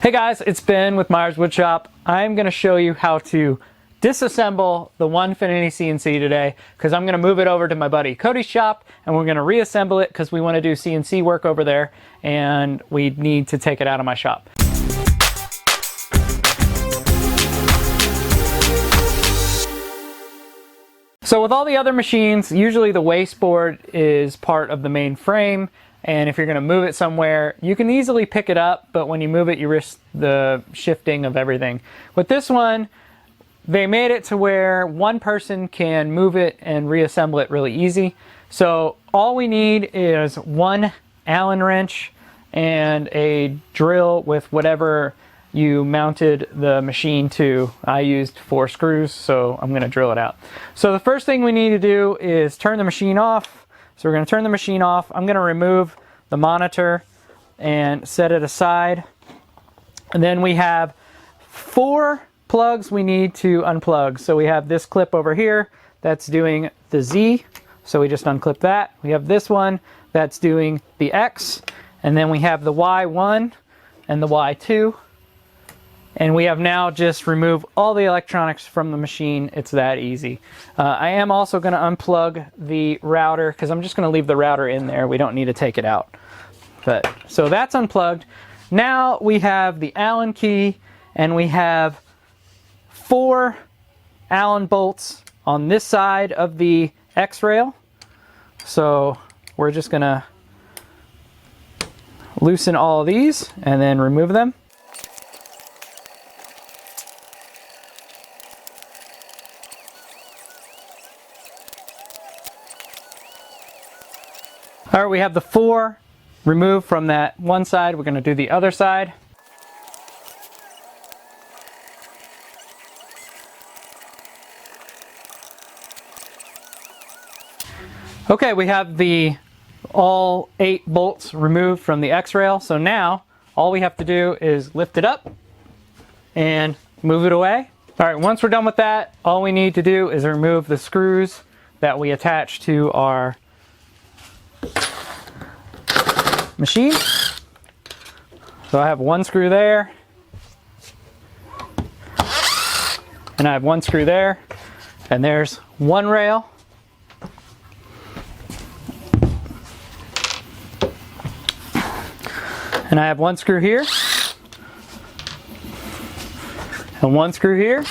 Hey guys, it's Ben with Myers Woodshop. I'm going to show you how to disassemble the Onefinity CNC today because I'm going to move it over to my buddy Cody's shop and we're going to reassemble it because we want to do CNC work over there and we need to take it out of my shop. So with all the other machines, usually the wasteboard is part of the main frame. And if you're going to move it somewhere, you can easily pick it up, but when you move it, you risk the shifting of everything. With this one, they made it to where one person can move it and reassemble it really easy. So all we need is one Allen wrench and a drill with whatever you mounted the machine to. I used 4 screws, so I'm going to drill it out. So the first thing we need to do is turn the machine off. So we're going to turn the machine off. I'm going to remove the monitor and set it aside. And then we have 4 plugs we need to unplug. So we have this clip over here that's doing the Z. So we just unclip that. We have this one that's doing the X. And then we have the Y1 and the Y2. And we have now just removed all the electronics from the machine. It's that easy. I am also going to unplug the router because I'm just going to leave the router in there. We don't need to take it out. So that's unplugged. Now we have the Allen key and we have 4 Allen bolts on this side of the X rail. So we're just going to loosen all of these and then remove them. All right, we have the 4 removed from that one side. We're going to do the other side. Okay, we have all 8 bolts removed from the X rail. So now all we have to do is lift it up and move it away. All right, once we're done with that, all we need to do is remove the screws that we attach to our machine. So I have 1 screw there, and I have 1 screw there, and there's 1 rail. And I have 1 screw here, and 1 screw here,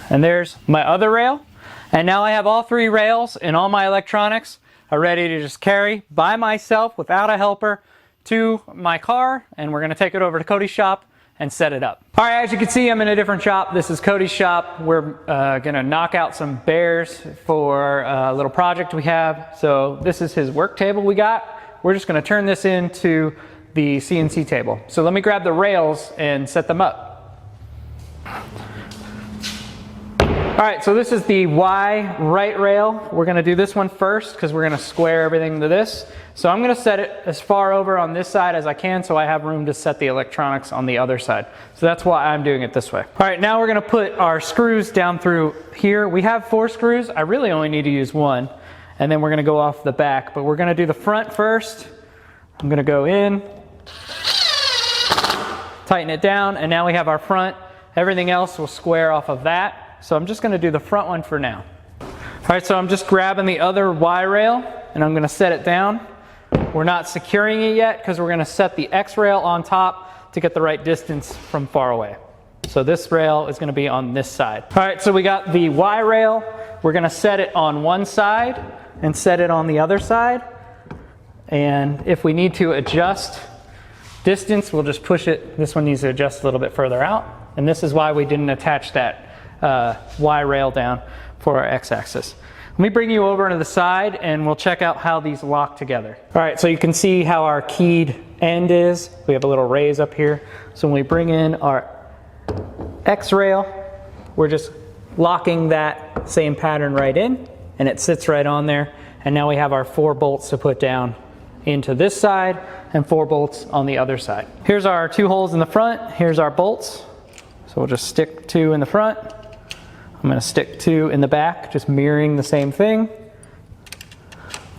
and there's my other rail. And now I have all 3 rails and all my electronics are ready to just carry by myself without a helper to my car, and we're going to take it over to Cody's shop and set it up. All right, as you can see, I'm in a different shop. This is Cody's shop. We're going to knock out some bears for a little project we have. So this is his work table we got. We're just going to turn this into the CNC table. So let me grab the rails and set them up. All right, so this is the Y right rail. We're going to do this one first because we're going to square everything to this. So I'm going to set it as far over on this side as I can so I have room to set the electronics on the other side. So that's why I'm doing it this way. All right, now we're going to put our screws down through here. We have 4 screws. I really only need to use 1. And then we're going to go off the back. But we're going to do the front first. I'm going to go in, tighten it down, and now we have our front. Everything else will square off of that. So I'm just going to do the front one for now. All right, so I'm just grabbing the other Y rail and I'm going to set it down. We're not securing it yet because we're going to set the X rail on top to get the right distance from far away. So this rail is going to be on this side. All right, so we got the Y rail. We're going to set it on one side and set it on the other side. And if we need to adjust distance, we'll just push it. This one needs to adjust a little bit further out. And this is why we didn't attach that Y rail down for our X-axis. Let me bring you over to the side and we'll check out how these lock together. All right, so you can see how our keyed end is. We have a little raise up here. So when we bring in our X rail, we're just locking that same pattern right in and it sits right on there. And now we have our 4 bolts to put down into this side and 4 bolts on the other side. Here's our 2 holes in the front. Here's our bolts. So we'll just stick 2 in the front. I'm going to stick 2 in the back, just mirroring the same thing.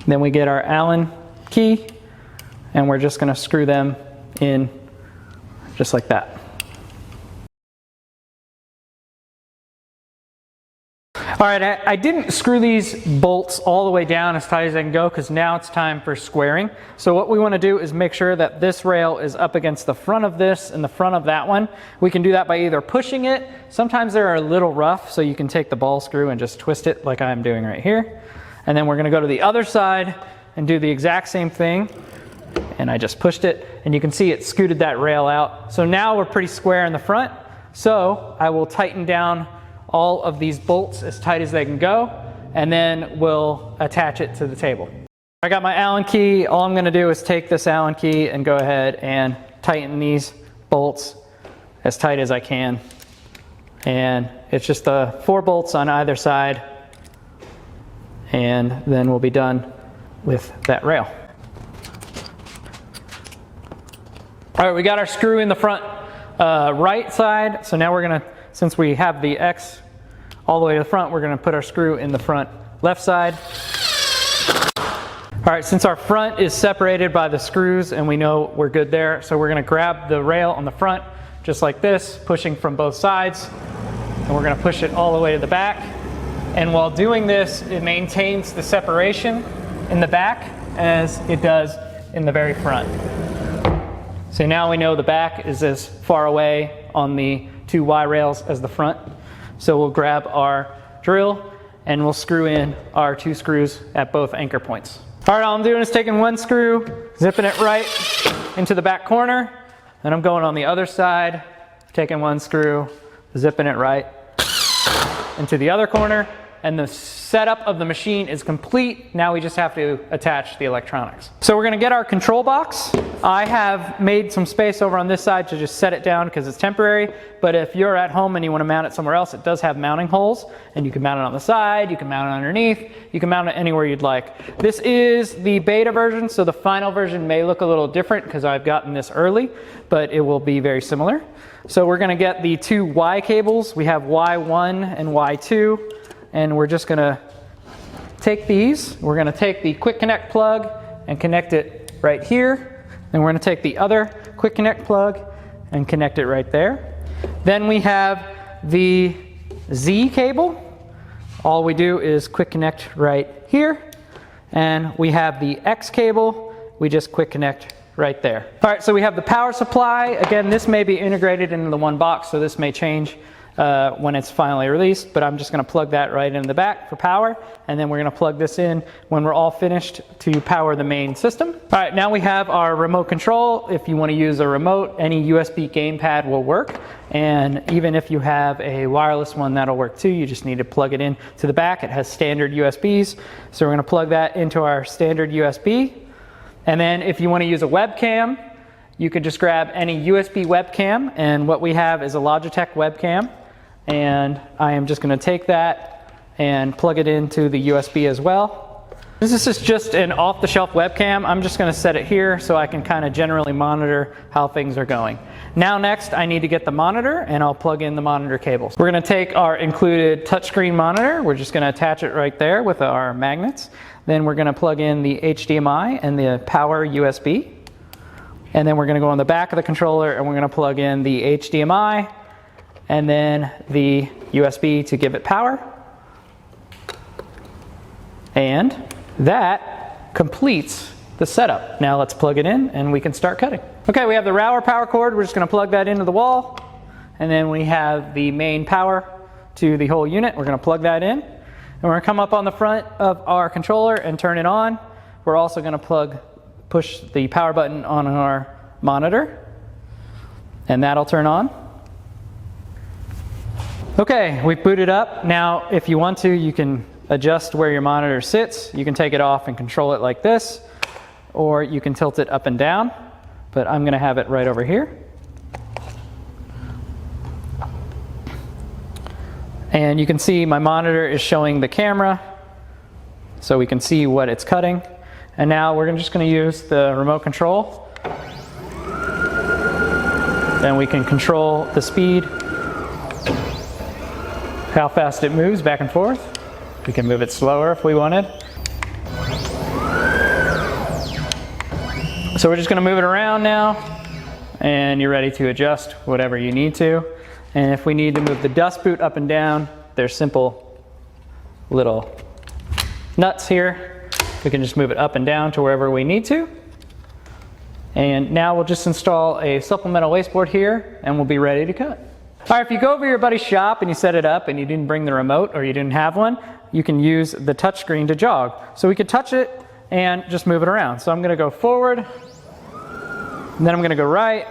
Then we get our Allen key and we're just going to screw them in just like that. All right, I didn't screw these bolts all the way down as tight as I can go because now it's time for squaring. So what we want to do is make sure that this rail is up against the front of this and the front of that one. We can do that by either pushing it. Sometimes they're a little rough, so you can take the ball screw and just twist it like I'm doing right here. And then we're going to go to the other side and do the exact same thing. And I just pushed it, and you can see it scooted that rail out. So now we're pretty square in the front. So I will tighten down all of these bolts as tight as they can go, and then we'll attach it to the table. I got my Allen key. All I'm going to do is take this Allen key and go ahead and tighten these bolts as tight as I can. And it's just the 4 bolts on either side, and then we'll be done with that rail. All right, we got our screw in the front right side, so now we're going to, since we have the X all the way to the front, we're going to put our screw in the front left side. All right, since our front is separated by the screws and we know we're good there, so we're going to grab the rail on the front just like this, pushing from both sides, and we're going to push it all the way to the back. And while doing this, it maintains the separation in the back as it does in the very front. So now we know the back is as far away on the 2 Y rails as the front. So we'll grab our drill and we'll screw in our 2 screws at both anchor points. All right, all I'm doing is taking 1 screw, zipping it right into the back corner, and I'm going on the other side, taking 1 screw, zipping it right into the other corner, and the setup of the machine is complete. Now we just have to attach the electronics. So we're going to get our control box. I have made some space over on this side to just set it down because it's temporary, but if you're at home and you want to mount it somewhere else, it does have mounting holes, and you can mount it on the side, you can mount it underneath, you can mount it anywhere you'd like. This is the beta version, so the final version may look a little different because I've gotten this early, but it will be very similar. So we're going to get the 2 Y cables. We have Y1 and Y2. And we're just going to take these. We're going to take the quick connect plug and connect it right here. Then we're going to take the other quick connect plug and connect it right there. Then we have the Z cable. All we do is quick connect right here. And we have the X cable. We just quick connect right there. All right, so we have the power supply. Again, this may be integrated into the one box, so this may change when it's finally released, but I'm just going to plug that right in the back for power, and then we're going to plug this in when we're all finished to power the main system. All right, now we have our remote control. If you want to use a remote, any USB gamepad will work, and even if you have a wireless one, that'll work too. You just need to plug it in to the back. It has standard USBs, so we're going to plug that into our standard USB. And then if you want to use a webcam, you could just grab any USB webcam, and what we have is a Logitech webcam. And I am just going to take that and plug it into the USB as well. This is just an off-the-shelf webcam. I'm just going to set it here so I can kind of generally monitor how things are going. Now next I need to get the monitor, and I'll plug in the monitor cables. We're going to take our included touchscreen monitor. We're just going to attach it right there with our magnets. Then we're going to plug in the HDMI and the power USB. And then we're going to go on the back of the controller and we're going to plug in the HDMI and then the USB to give it power. And that completes the setup. Now let's plug it in and we can start cutting. Okay, we have the Rower power cord. We're just going to plug that into the wall. And then we have the main power to the whole unit. We're going to plug that in. And we're going to come up on the front of our controller and turn it on. We're also going to push the power button on our monitor, and that'll turn on. Okay, we've booted up. Now, if you want to, you can adjust where your monitor sits. You can take it off and control it like this, or you can tilt it up and down, but I'm going to have it right over here. And you can see my monitor is showing the camera, so we can see what it's cutting. And now we're just going to use the remote control. Then we can control the speed, how fast it moves back and forth. We can move it slower if we wanted. So we're just gonna move it around now, and you're ready to adjust whatever you need to. And if we need to move the dust boot up and down, there's simple little nuts here. We can just move it up and down to wherever we need to. And now we'll just install a supplemental wasteboard here, and we'll be ready to cut. All right, if you go over to your buddy's shop and you set it up and you didn't bring the remote or you didn't have one, you can use the touchscreen to jog. So we could touch it and just move it around. So I'm gonna go forward, and then I'm gonna go right,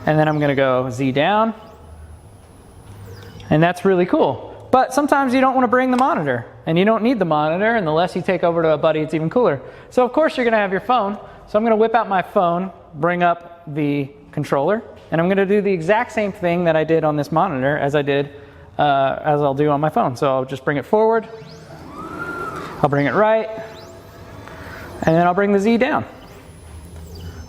and then I'm gonna go Z down. And that's really cool. But sometimes you don't wanna bring the monitor, and you don't need the monitor, and the less you take over to a buddy, it's even cooler. So of course you're gonna have your phone. So I'm gonna whip out my phone, bring up the controller, and I'm gonna do the exact same thing that I did on this monitor as I'll do on my phone. So I'll just bring it forward, I'll bring it right, and then I'll bring the Z down.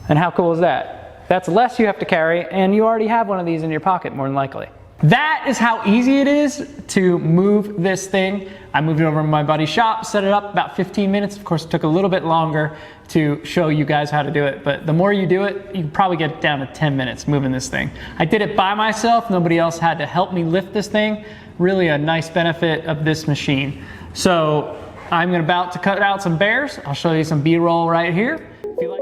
And how cool is that? That's less you have to carry, and you already have one of these in your pocket more than likely. That is how easy it is to move this thing. I moved it over to my buddy's shop, set it up about 15 minutes. Of course, it took a little bit longer to show you guys how to do it, but the more you do it, you can probably get it down to 10 minutes moving this thing. I did it by myself. Nobody else had to help me lift this thing. Really a nice benefit of this machine. So I'm about to cut out some bears. I'll show you some B-roll right here. If you like.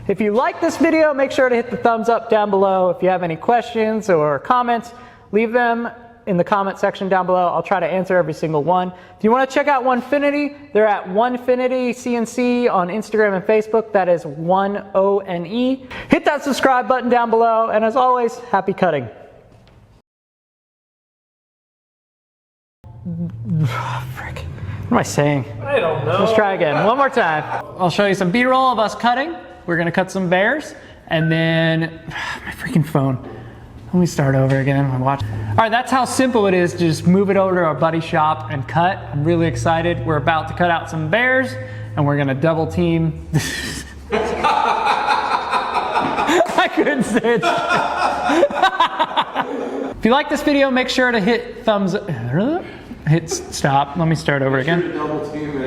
If you like this video, make sure to hit the thumbs up down below. If you have any questions or comments, leave them in the comment section down below. I'll try to answer every single one. If you want to check out Onefinity, they're at Onefinity CNC on Instagram and Facebook. That is ONE. Hit that subscribe button down below, and as always, happy cutting. Frick. What am I saying? I don't know. Let's try again. One more time. I'll show you some B-roll of us cutting. We're gonna cut some bears, and then my freaking phone. Let me start over again. I'm watching. All right, that's how simple it is to just move it over to our buddy's shop and cut. I'm really excited. We're about to cut out some bears, and we're gonna double team. I couldn't say it. If you like this video, make sure to hit thumbs up. Hit stop. Let me start over again. Double team